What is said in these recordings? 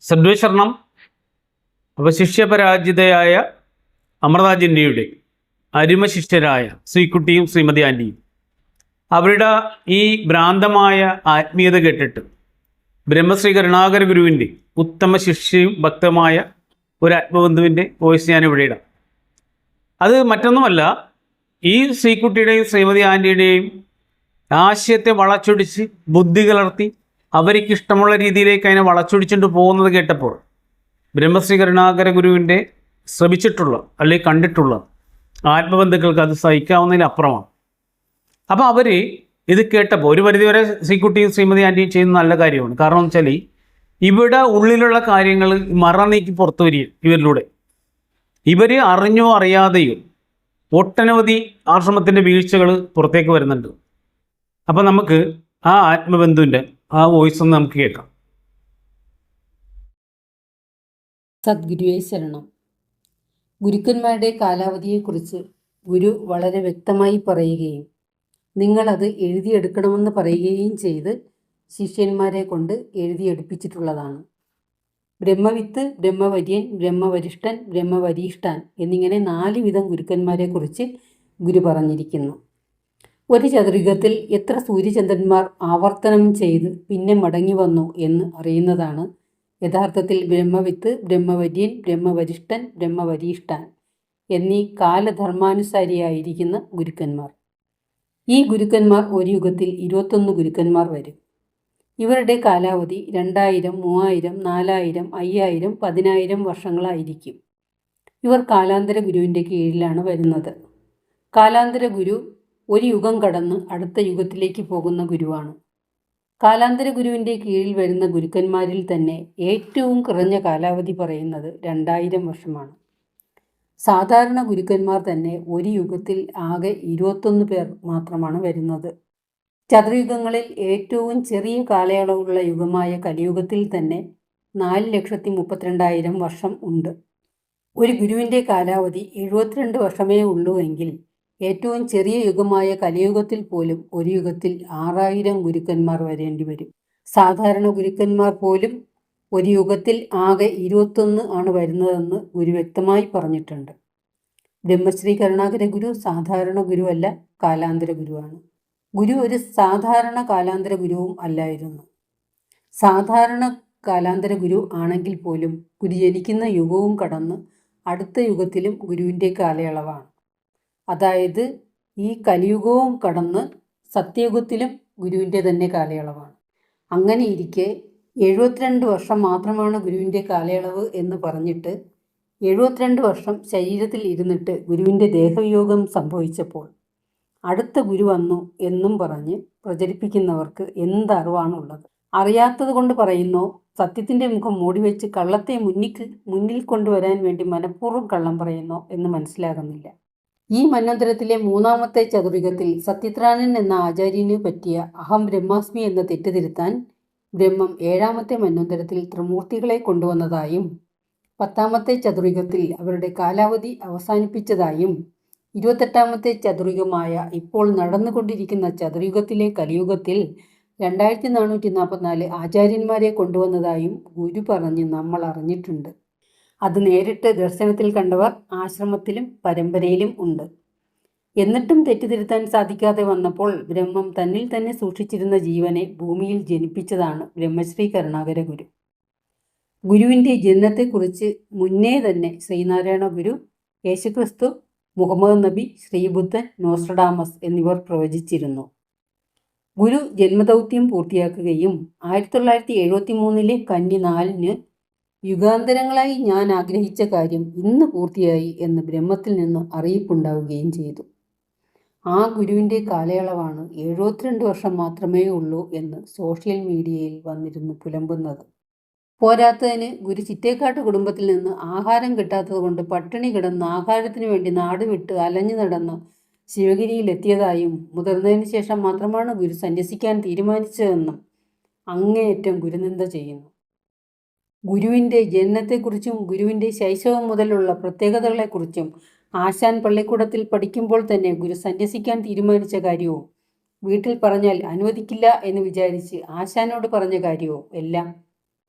സദ്വേഷണം. അപ്പോൾ ശിഷ്യപരാജിതയായ അമൃതാജിന്യയുടെ അരിമ ശിഷ്യരായ ശ്രീകുട്ടിയും ശ്രീമതി ആൻറ്റിയും അവരുടെ ഈ ഭ്രാന്തമായ ആത്മീയത കേട്ടിട്ട് ബ്രഹ്മശ്രീ കരുണാകര ഗുരുവിൻ്റെ ഉത്തമ ശിഷ്യയും ഭക്തമായ ഒരു ആത്മബന്ധുവിൻ്റെ വോയിസ് ഞാനിവിടെ ഇടാം. അത് മറ്റൊന്നുമല്ല, ഈ ശ്രീകുട്ടിയുടെയും ശ്രീമതി ആൻറ്റിയുടെയും ആശയത്തെ വളച്ചൊടിച്ച് ബുദ്ധി കലർത്തി അവർക്ക് ഇഷ്ടമുള്ള രീതിയിലേക്ക് അതിനെ വളച്ചൊടിച്ചുകൊണ്ട് പോകുന്നത് കേട്ടപ്പോൾ ബ്രഹ്മശ്രീ കരുണാകര ഗുരുവിൻ്റെ ശ്രമിച്ചിട്ടുള്ള അല്ലെങ്കിൽ കണ്ടിട്ടുള്ള ആത്മബന്ധുക്കൾക്ക് അത് സഹിക്കാവുന്നതിലപ്പുറമാണ്. അപ്പോൾ അവർ ഇത് കേട്ടപ്പോൾ ഒരു പരിധിവരെ ശ്രീകുട്ടിയും ശ്രീമതി ആൻറ്റിയും ചെയ്യുന്ന നല്ല കാര്യമാണ്. കാരണം എന്ന് വെച്ചാൽ ഇവിടെ ഉള്ളിലുള്ള കാര്യങ്ങൾ മറ നീക്കി പുറത്തു വരിക ഇവരിലൂടെ. ഇവർ അറിഞ്ഞോ അറിയാതെയോ ഒട്ടനവധി ആശ്രമത്തിൻ്റെ വീഴ്ചകൾ പുറത്തേക്ക് വരുന്നുണ്ട്. അപ്പം നമുക്ക് ആ ആത്മബന്ധുവിൻ്റെ ആ വോയിസ് ഒന്ന് നമുക്ക് കേൾക്കാം. സദ്ഗുരുവേ ശരണം. ഗുരുക്കന്മാരുടെ കാലാവധിയെക്കുറിച്ച് ഗുരു വളരെ വ്യക്തമായി പറയുകയും നിങ്ങളത് എഴുതിയെടുക്കണമെന്ന് പറയുകയും ചെയ്ത് ശിഷ്യന്മാരെ കൊണ്ട് എഴുതിയെടുപ്പിച്ചിട്ടുള്ളതാണ്. ബ്രഹ്മവിത്ത്, ബ്രഹ്മവര്യൻ, ബ്രഹ്മവരിഷ്ഠൻ, ബ്രഹ്മവരീഷ്ഠാൻ എന്നിങ്ങനെ 4 വിധം ഗുരുക്കന്മാരെക്കുറിച്ച് ഗുരു പറഞ്ഞിരിക്കുന്നു. ഒരു ചതുർയുഗത്തിൽ എത്ര സൂര്യചന്ദ്രന്മാർ ആവർത്തനം ചെയ്ത് പിന്നെ മടങ്ങി വന്നു എന്ന് അറിയുന്നതാണ് യഥാർത്ഥത്തിൽ ബ്രഹ്മവിത്ത്, ബ്രഹ്മവര്യൻ, ബ്രഹ്മവരിഷ്ഠൻ, ബ്രഹ്മവരീഷ്ഠാൻ എന്നീ കാലധർമാനുസാരിയായിരിക്കുന്ന ഗുരുക്കന്മാർ. ഈ ഗുരുക്കന്മാർ ഒരു യുഗത്തിൽ 21 ഗുരുക്കന്മാർ വരും. ഇവരുടെ കാലാവധി 2000, 3000, 4000, 5000, 10000 വർഷങ്ങളായിരിക്കും. ഇവർ കാലാന്തര ഗുരുവിൻ്റെ കീഴിലാണ് വരുന്നത്. കാലാന്തര ഗുരു ഒരു യുഗം കടന്ന് അടുത്ത യുഗത്തിലേക്ക് പോകുന്ന ഗുരുവാണ്. കാലാന്തര ഗുരുവിൻ്റെ കീഴിൽ വരുന്ന ഗുരുക്കന്മാരിൽ തന്നെ ഏറ്റവും കുറഞ്ഞ കാലാവധി പറയുന്നത് 2000 വർഷമാണ്. സാധാരണ ഗുരുക്കന്മാർ തന്നെ ഒരു യുഗത്തിൽ ആകെ 21 പേർ മാത്രമാണ് വരുന്നത്. ചതുർയുഗങ്ങളിൽ ഏറ്റവും ചെറിയ കാലയളവുള്ള യുഗമായ കലിയുഗത്തിൽ തന്നെ 4,32,000 വർഷം ഉണ്ട്. ഒരു ഗുരുവിൻ്റെ കാലാവധി 72 വർഷമേ ഉള്ളൂ എങ്കിൽ ഏറ്റവും ചെറിയ യുഗമായ കലിയുഗത്തിൽ പോലും ഒരു യുഗത്തിൽ 6000 ഗുരുക്കന്മാർ വരേണ്ടി വരും. സാധാരണ ഗുരുക്കന്മാർ പോലും ഒരു യുഗത്തിൽ ആകെ 21 ആണ് വരുന്നതെന്ന് ഗുരു വ്യക്തമായി പറഞ്ഞിട്ടുണ്ട്. ബ്രഹ്മശ്രീ കരുണാകര ഗുരു സാധാരണ ഗുരുവല്ല, കാലാന്തര ഗുരുവാണ്. ഗുരു ഒരു സാധാരണ കാലാന്തര ഗുരുവും അല്ലായിരുന്നു. സാധാരണ കാലാന്തര ഗുരു ആണെങ്കിൽ പോലും ഗുരു ജനിക്കുന്ന യുഗവും കടന്ന് അടുത്ത യുഗത്തിലും ഗുരുവിൻ്റെ കാലയളവാണ്. അതായത് ഈ കലിയുഗവും കടന്ന് സത്യയുഗത്തിലും ഗുരുവിൻ്റെ തന്നെ കാലയളവാണ്. അങ്ങനെ ഇരിക്കെ 72 വർഷം മാത്രമാണ് ഗുരുവിൻ്റെ കാലയളവ് എന്ന് പറഞ്ഞിട്ട് 72 വർഷം ശരീരത്തിൽ ഇരുന്നിട്ട് ഗുരുവിൻ്റെ ദേഹവിയോഗം സംഭവിച്ചപ്പോൾ അടുത്ത ഗുരു വന്നു എന്നും പറഞ്ഞ് പ്രചരിപ്പിക്കുന്നവർക്ക് എന്തറിവാണുള്ളത്? അറിയാത്തത് കൊണ്ട് പറയുന്നോ, സത്യത്തിൻ്റെ മുഖം മൂടിവെച്ച് കള്ളത്തെ മുന്നിൽ കൊണ്ടുവരാൻ വേണ്ടി മനഃപൂർവ്വം കള്ളം പറയുന്നോ എന്ന് മനസ്സിലാകുന്നില്ല. ഈ മന്വന്തരത്തിലെ 3ാമത്തെ ചതുർയുഗത്തിൽ സത്യത്രാനൻ എന്ന ആചാര്യന് പറ്റിയ അഹം ബ്രഹ്മാസ്മി എന്ന തെറ്റ് തിരുത്താൻ ബ്രഹ്മം 7ാമത്തെ മന്വന്തരത്തിൽ ത്രിമൂർത്തികളെ കൊണ്ടുവന്നതായും 10ാമത്തെ ചതുർയുഗത്തിൽ അവരുടെ കാലാവധി അവസാനിപ്പിച്ചതായും 28ാമത്തെ ചതുർയുഗമായ ഇപ്പോൾ നടന്നുകൊണ്ടിരിക്കുന്ന ചതുർയുഗത്തിലെ കലിയുഗത്തിൽ 2444 ആചാര്യന്മാരെ കൊണ്ടുവന്നതായും ഗുരു പറഞ്ഞ് നമ്മൾ അറിഞ്ഞിട്ടുണ്ട്. അത് നേരിട്ട് ദർശനത്തിൽ കണ്ടവർ ആശ്രമത്തിലും പരമ്പരയിലും ഉണ്ട്. എന്നിട്ടും തെറ്റിതിരുത്താൻ സാധിക്കാതെ വന്നപ്പോൾ ബ്രഹ്മം തന്നിൽ തന്നെ സൂക്ഷിച്ചിരുന്ന ജീവനെ ഭൂമിയിൽ ജനിപ്പിച്ചതാണ് ബ്രഹ്മശ്രീ കരുണാകര ഗുരു. ഗുരുവിൻ്റെ ജനനത്തെക്കുറിച്ച് മുന്നേ തന്നെ ശ്രീനാരായണ ഗുരു, യേശുക്രിസ്തു, മുഹമ്മദ് നബി, ശ്രീബുദ്ധൻ, നോസ്ട്രഡാമസ് എന്നിവർ പ്രവചിച്ചിരുന്നു. ഗുരു ജന്മദൗത്യം പൂർത്തിയാക്കുകയും 1973 കന്നി 4-ന് യുഗാന്തരങ്ങളായി ഞാൻ ആഗ്രഹിച്ച കാര്യം ഇന്ന് പൂർത്തിയായി എന്ന് ബ്രഹ്മത്തിൽ നിന്ന് അറിയിപ്പുണ്ടാവുകയും ചെയ്തു. ആ ഗുരുവിൻ്റെ കാലയളവാണ് 72 വർഷം മാത്രമേ ഉള്ളൂ എന്ന് സോഷ്യൽ മീഡിയയിൽ വന്നിരുന്നു പുലമ്പുന്നത്. പോരാത്തതിന് ഗുരു ചിറ്റേക്കാട്ട് കുടുംബത്തിൽ നിന്ന് ആഹാരം കിട്ടാത്തത് കൊണ്ട് പട്ടിണി കിടന്ന് ആഹാരത്തിന് വേണ്ടി നാട് വിട്ട് അലഞ്ഞു നടന്ന് ശിവഗിരിയിലെത്തിയതായും മുതിർന്നതിന് ശേഷം മാത്രമാണ് ഗുരു സന്യസിക്കാൻ തീരുമാനിച്ചതെന്നും അങ്ങേയറ്റം ഗുരുനിന്ദ ചെയ്യുന്നു. ഗുരുവിൻ്റെ ജനനത്തെക്കുറിച്ചും ഗുരുവിൻ്റെ ശൈശവം മുതലുള്ള പ്രത്യേകതകളെക്കുറിച്ചും ആശാൻ പള്ളിക്കൂടത്തിൽ പഠിക്കുമ്പോൾ തന്നെ ഗുരു സന്യസിക്കാൻ തീരുമാനിച്ച കാര്യവും വീട്ടിൽ പറഞ്ഞാൽ അനുവദിക്കില്ല എന്ന് വിചാരിച്ച് ആശാനോട് പറഞ്ഞ കാര്യവും എല്ലാം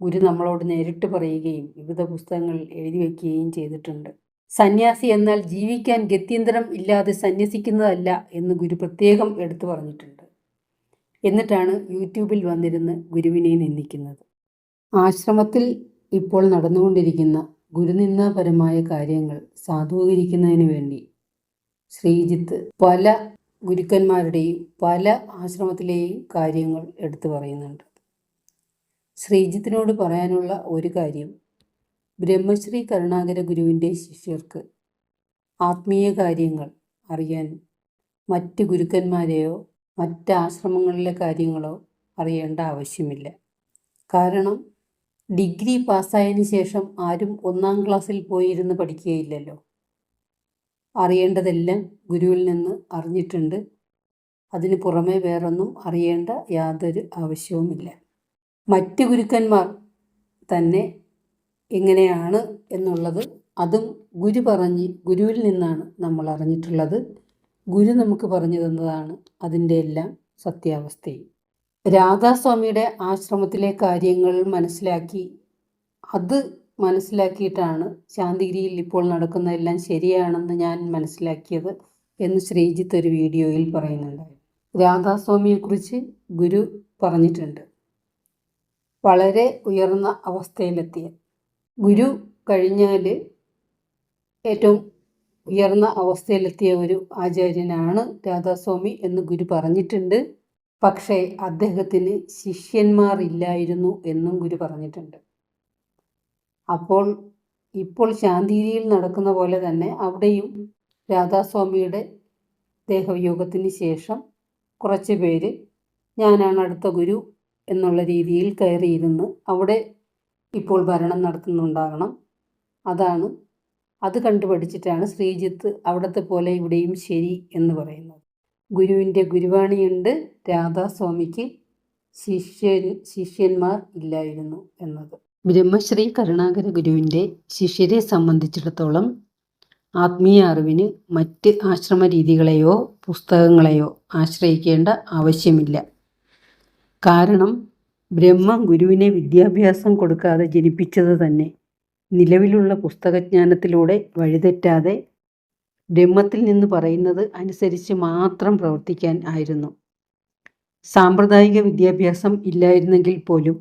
ഗുരു നമ്മളോട് നേരിട്ട് പറയുകയും വിവിധ പുസ്തകങ്ങളിൽ എഴുതി വയ്ക്കുകയും ചെയ്തിട്ടുണ്ട്. സന്യാസി എന്നാൽ ജീവിക്കാൻ ഗത്യന്തരം ഇല്ലാതെ സന്യസിക്കുന്നതല്ല എന്ന് ഗുരു പ്രത്യേകം എടുത്തു പറഞ്ഞിട്ടുണ്ട്. എന്നിട്ടാണ് യൂട്യൂബിൽ വന്നിരുന്ന് ഗുരുവിനെ നിന്ദിക്കുന്നത്. ആശ്രമത്തിൽ ഇപ്പോൾ നടന്നുകൊണ്ടിരിക്കുന്ന ഗുരുനിന്ദാപരമായ കാര്യങ്ങൾ സാധൂകരിക്കുന്നതിന് വേണ്ടി ശ്രീജിത്ത് പല ഗുരുക്കന്മാരുടെയും പല ആശ്രമത്തിലെയും കാര്യങ്ങൾ എടുത്തു പറയുന്നുണ്ട്. ശ്രീജിത്തിനോട് പറയാനുള്ള ഒരു കാര്യം, ബ്രഹ്മശ്രീ കരുണാകര ഗുരുവിൻ്റെ ശിഷ്യർക്ക് ആത്മീയ കാര്യങ്ങൾ അറിയാൻ മറ്റ് ഗുരുക്കന്മാരെയോ മറ്റ് ആശ്രമങ്ങളിലെ കാര്യങ്ങളോ അറിയേണ്ട ആവശ്യമില്ല. കാരണം ഡിഗ്രി പാസ്സായതിനു ശേഷം ആരും 1-ാം ക്ലാസ്സിൽ പോയിരുന്ന് പഠിക്കുകയില്ലല്ലോ. അറിയേണ്ടതെല്ലാം ഗുരുവിൽ നിന്ന് അറിഞ്ഞിട്ടുണ്ട്. അതിന് പുറമെ വേറൊന്നും അറിയേണ്ട യാതൊരു ആവശ്യവുമില്ല. മറ്റ് ഗുരുക്കന്മാർ തന്നെ എങ്ങനെയാണ് എന്നുള്ളത് അതും ഗുരു പറഞ്ഞ് ഗുരുവിൽ നിന്നാണ് നമ്മൾ അറിഞ്ഞിട്ടുള്ളത്. ഗുരു നമുക്ക് പറഞ്ഞു തന്നതാണ് അതിൻ്റെ എല്ലാം സത്യാവസ്ഥയും. രാധാസ്വാമിയുടെ ആശ്രമത്തിലെ കാര്യങ്ങൾ മനസ്സിലാക്കിയിട്ടാണ് ശാന്തിഗിരിയിൽ ഇപ്പോൾ നടക്കുന്നതെല്ലാം ശരിയാണെന്ന് ഞാൻ മനസ്സിലാക്കിയത് എന്ന് ശ്രീജിത്ത് ഒരു വീഡിയോയിൽ പറയുന്നുണ്ടായിരുന്നു. രാധാസ്വാമിയെക്കുറിച്ച് ഗുരു പറഞ്ഞിട്ടുണ്ട്, വളരെ ഉയർന്ന അവസ്ഥയിലെത്തിയ ഗുരു കഴിഞ്ഞാൽ ഏറ്റവും ഉയർന്ന അവസ്ഥയിലെത്തിയ ഒരു ആചാര്യനാണ് രാധാസ്വാമി എന്ന് ഗുരു പറഞ്ഞിട്ടുണ്ട്. പക്ഷേ അദ്ദേഹത്തിന് ശിഷ്യന്മാർ ഇല്ലായിരുന്നു എന്നും ഗുരു പറഞ്ഞിട്ടുണ്ട്. അപ്പോൾ ഇപ്പോൾ ശാന്തിഗിരിയിൽ നടക്കുന്ന പോലെ തന്നെ അവിടെയും രാധാസ്വാമിയുടെ ദേഹവിയോഗത്തിന് ശേഷം കുറച്ച് പേര് ഞാനാണ് അടുത്ത ഗുരു എന്നുള്ള രീതിയിൽ കയറിയിരുന്ന് അവിടെ ഇപ്പോൾ ഭരണം നടത്തുന്നുണ്ടാകണം. അത് കണ്ടുപഠിച്ചിട്ടാണ് ശ്രീജിത്ത് അവിടുത്തെ പോലെ ഇവിടെയും ശരി എന്ന് പറയുന്നത്. ഗുരുവിൻ്റെ ഗുരുവാണിയുണ്ട്, രാധാസ്വാമിക്ക് ശിഷ്യന്മാർ ഇല്ലായിരുന്നു എന്നത്. ബ്രഹ്മശ്രീ കരുണാകര ഗുരുവിൻ്റെ ശിഷ്യരെ സംബന്ധിച്ചിടത്തോളം ആത്മീയ അറിവിന് മറ്റ് ആശ്രമ രീതികളെയോ പുസ്തകങ്ങളെയോ ആശ്രയിക്കേണ്ട ആവശ്യമില്ല. കാരണം ബ്രഹ്മം ഗുരുവിനെ വിദ്യാഭ്യാസം കൊടുക്കാതെ ജനിപ്പിച്ചത് തന്നെ നിലവിലുള്ള പുസ്തകജ്ഞാനത്തിലൂടെ വഴിതെറ്റാതെ ബ്രഹ്മത്തിൽ നിന്ന് പറയുന്നത് അനുസരിച്ച് മാത്രം പ്രവർത്തിക്കാൻ ആയിരുന്നു. സാമ്പ്രദായിക വിദ്യാഭ്യാസം ഇല്ലായിരുന്നെങ്കിൽ പോലും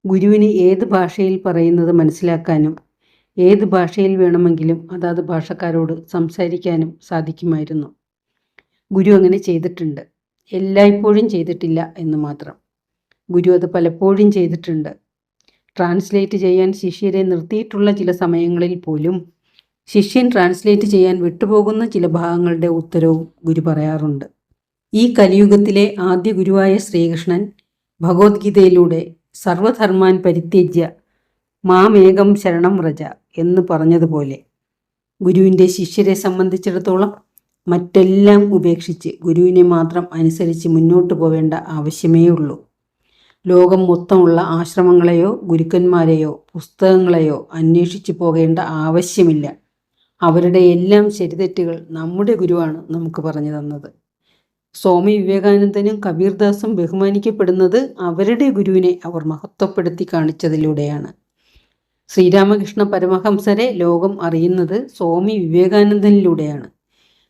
ഗുരുവിന് ഏത് ഭാഷയിൽ പറയുന്നത് മനസ്സിലാക്കാനും ഏത് ഭാഷയിൽ വേണമെങ്കിലും അതാത് ഭാഷക്കാരോട് സംസാരിക്കാനും സാധിക്കുമായിരുന്നു. ഗുരു അങ്ങനെ ചെയ്തിട്ടുണ്ട്. എല്ലായ്പ്പോഴും ചെയ്തിട്ടില്ല എന്ന് മാത്രം. ഗുരു അത് പലപ്പോഴും ചെയ്തിട്ടുണ്ട്. ട്രാൻസ്ലേറ്റ് ചെയ്യാൻ ശിഷ്യരെ നിർത്തിയിട്ടുള്ള ചില സമയങ്ങളിൽ പോലും ശിഷ്യൻ ട്രാൻസ്ലേറ്റ് ചെയ്യാൻ വിട്ടുപോകുന്ന ചില ഭാഗങ്ങളുടെ ഉത്തരവും ഗുരു പറയാറുണ്ട്. ഈ കലിയുഗത്തിലെ ആദ്യ ഗുരുവായ ശ്രീകൃഷ്ണൻ ഭഗവത്ഗീതയിലൂടെ സർവധർമാൻ പരിത്യജ്യ മാമേകം ശരണം വ്രജ എന്ന് പറഞ്ഞതുപോലെ ഗുരുവിൻ്റെ ശിഷ്യരെ സംബന്ധിച്ചിടത്തോളം മറ്റെല്ലാം ഉപേക്ഷിച്ച് ഗുരുവിനെ മാത്രം അനുസരിച്ച് മുന്നോട്ട് പോവേണ്ട ആവശ്യമേ ഉള്ളൂ. ലോകം മൊത്തമുള്ള ആശ്രമങ്ങളെയോ ഗുരുക്കന്മാരെയോ പുസ്തകങ്ങളെയോ അന്വേഷിച്ചു പോകേണ്ട ആവശ്യമില്ല. അവരുടെ എല്ലാം ശരിതെറ്റുകൾ നമ്മുടെ ഗുരുവാണ് നമുക്ക് പറഞ്ഞു തന്നത്. സ്വാമി വിവേകാനന്ദനും കബീർദാസും ബഹുമാനിക്കപ്പെടുന്നത് അവരുടെ ഗുരുവിനെ അവർ മഹത്വപ്പെടുത്തി കാണിച്ചതിലൂടെയാണ്. ശ്രീരാമകൃഷ്ണ പരമഹംസരെ ലോകം അറിയുന്നത് സ്വാമി വിവേകാനന്ദനിലൂടെയാണ്.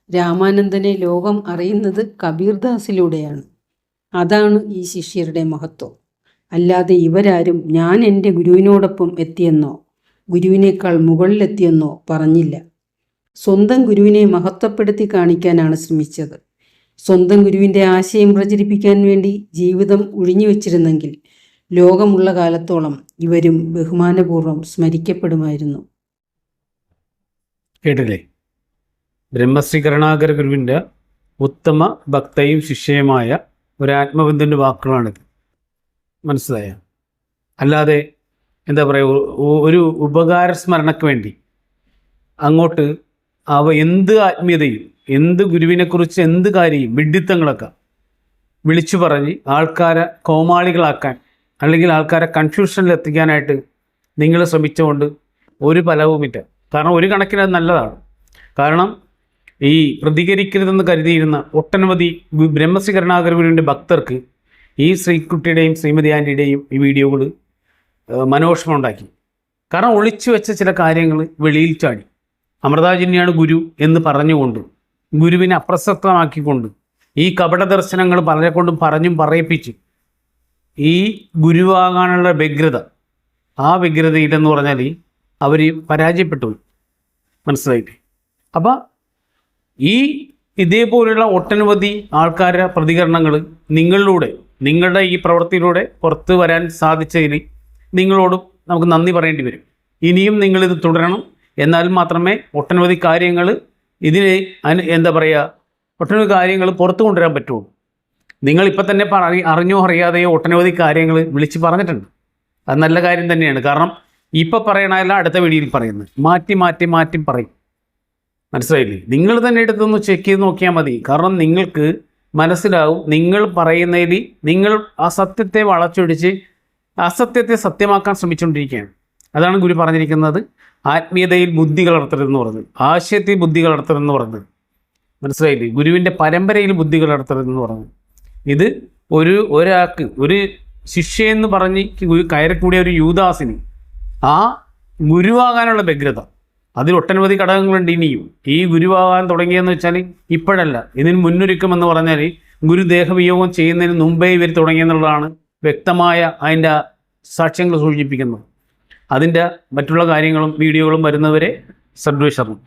രാമാനന്ദനെ ലോകം അറിയുന്നത് കബീർദാസിലൂടെയാണ്. അതാണ് ഈ ശിഷ്യരുടെ മഹത്വം. അല്ലാതെ ഇവരാരും ഞാൻ എൻ്റെ ഗുരുവിനോടൊപ്പം എത്തിയെന്നോ ഗുരുവിനേക്കാൾ മുകളിലെത്തിയെന്നോ പറഞ്ഞില്ല. സ്വന്തം ഗുരുവിനെ മഹത്വപ്പെടുത്തി കാണിക്കാനാണ് ശ്രമിച്ചത്. സ്വന്തം ഗുരുവിൻ്റെ ആശയം പ്രചരിപ്പിക്കാൻ വേണ്ടി ജീവിതം ഒഴിഞ്ഞു വച്ചിരുന്നെങ്കിൽ ലോകമുള്ള കാലത്തോളം ഇവരും ബഹുമാനപൂർവ്വം സ്മരിക്കപ്പെടുമായിരുന്നു. കേട്ടില്ലേ? ബ്രഹ്മശ്രീ കരുണാകര ഗുരുവിൻ്റെ ഉത്തമ ഭക്തയും ശിഷ്യയുമായ ഒരു ആത്മബന്ധുവിൻ്റെ വാക്കുകളാണിത്. മനസ്സിലായ? അല്ലാതെ എന്താ പറയുക, ഒരു ഉപകാര സ്മരണയ്ക്ക് വേണ്ടി അങ്ങോട്ട് എന്ത് ആത്മീയതയും എന്ത് ഗുരുവിനെക്കുറിച്ച് എന്ത് കാര്യവും വിഡ്ഢിത്തങ്ങളൊക്കെ വിളിച്ചു പറഞ്ഞ് ആൾക്കാരെ കോമാളികളാക്കാൻ അല്ലെങ്കിൽ ആൾക്കാരെ കൺഫ്യൂഷനിൽ എത്തിക്കാനായിട്ട് നിങ്ങൾ ശ്രമിച്ചുകൊണ്ട് ഒരു ഫലവുമില്ല. കാരണം ഒരു കണക്കിന് അത് നല്ലതാണ്. കാരണം ഈ പ്രതികരിക്കരുതെന്ന് കരുതിയിരുന്ന ഒട്ടനവധി ബ്രഹ്മശ്രീ കരുണാകര ഗുരുവിൻ്റെ ഭക്തർക്ക് ഈ ശ്രീകുട്ടിയുടെയും ശ്രീമതി ആൻ്റിയുടെയും ഈ വീഡിയോകൾ മനോവിഷമം ഉണ്ടാക്കി. കാരണം ഒളിച്ചു വെച്ച ചില കാര്യങ്ങൾ വെളിയിൽ ചാടി. അമൃതാജിന്നെയാണ് ഗുരു എന്ന് പറഞ്ഞുകൊണ്ട്, ഗുരുവിനെ അപ്രസക്തമാക്കിക്കൊണ്ട്, ഈ കപട ദർശനങ്ങൾ പലരെ കൊണ്ടും പറഞ്ഞും പറയിപ്പിച്ച് ഈ ഗുരുവാകാനുള്ള വ്യഗ്രത, ആ വ്യഗ്രതയിലെന്ന് പറഞ്ഞാൽ അവർ പരാജയപ്പെട്ടു. മനസ്സിലായില്ലേ? അപ്പം ഈ ഇതേപോലുള്ള ഒട്ടനവധി ആൾക്കാരുടെ പ്രതികരണങ്ങൾ നിങ്ങളിലൂടെ, നിങ്ങളുടെ ഈ പ്രവൃത്തിയിലൂടെ പുറത്ത് വരാൻ സാധിച്ചതിൽ നിങ്ങളോടും നമുക്ക് നന്ദി പറയേണ്ടി വരും. ഇനിയും നിങ്ങളിത് തുടരണം. എന്നാൽ മാത്രമേ ഒട്ടനവധി കാര്യങ്ങൾ ഇതിന് എന്താ പറയുക, ഒട്ടനവധി കാര്യങ്ങൾ പുറത്തു കൊണ്ടുവരാൻ പറ്റുള്ളൂ. നിങ്ങളിപ്പോൾ തന്നെ അറിഞ്ഞോ അറിയാതെയോ ഒട്ടനവധി കാര്യങ്ങൾ വിളിച്ച് പറഞ്ഞിട്ടുണ്ട്. അത് നല്ല കാര്യം തന്നെയാണ്. കാരണം ഇപ്പോൾ പറയണതല്ല അടുത്ത വീഡിയോയിൽ പറയുന്നത്, മാറ്റി മാറ്റി മാറ്റി പറയും. മനസ്സിലായില്ലേ? നിങ്ങൾ തന്നെ എടുത്തൊന്ന് ചെക്ക് ചെയ്ത് നോക്കിയാൽ മതി. കാരണം നിങ്ങൾക്ക് മനസ്സിലാവും നിങ്ങൾ പറയുന്നതിൽ നിങ്ങൾ ആ സത്യത്തെ വളച്ചൊടിച്ച് അസത്യത്തെ സത്യമാക്കാൻ ശ്രമിച്ചുകൊണ്ടിരിക്കുകയാണ്. അതാണ് ഗുരു പറഞ്ഞിരിക്കുന്നത്, ആത്മീയതയിൽ ബുദ്ധി കലർത്തരുതെന്ന് പറഞ്ഞത്, ആശയത്തിൽ ബുദ്ധി കലർത്തരുതെന്ന് പറഞ്ഞത്. മനസ്സിലായില്ലേ? ഗുരുവിൻ്റെ പരമ്പരയിൽ ബുദ്ധി കലർത്തരുതെന്ന് പറഞ്ഞത്. ഇത് ഒരാൾക്ക് ഒരു ശിഷ്യയെന്ന് പറഞ്ഞ് കയറിക്കൂടിയ ഒരു യൂദാസിന് ആ ഗുരുവാകാനുള്ള വ്യഗ്രത, അതിൽ ഒട്ടനവധി ഘടകങ്ങളുണ്ട്. ഇനിയും ഈ ഗുരുവാകാൻ തുടങ്ങിയെന്ന് വെച്ചാൽ ഇപ്പോഴല്ല, ഇതിന് മുന്നൊരുക്കമെന്ന് പറഞ്ഞാൽ ഗുരു ദേഹവിയോഗം ചെയ്യുന്നതിന് മുമ്പേ ഇവർ തുടങ്ങിയെന്നുള്ളതാണ് വ്യക്തമായ അതിൻ്റെ സാക്ഷ്യങ്ങൾ സൂചിപ്പിക്കുന്നത്. അതിൻ്റെ മറ്റുള്ള കാര്യങ്ങളും വീഡിയോകളും വരുന്നവരെ സദ്വേഷണം.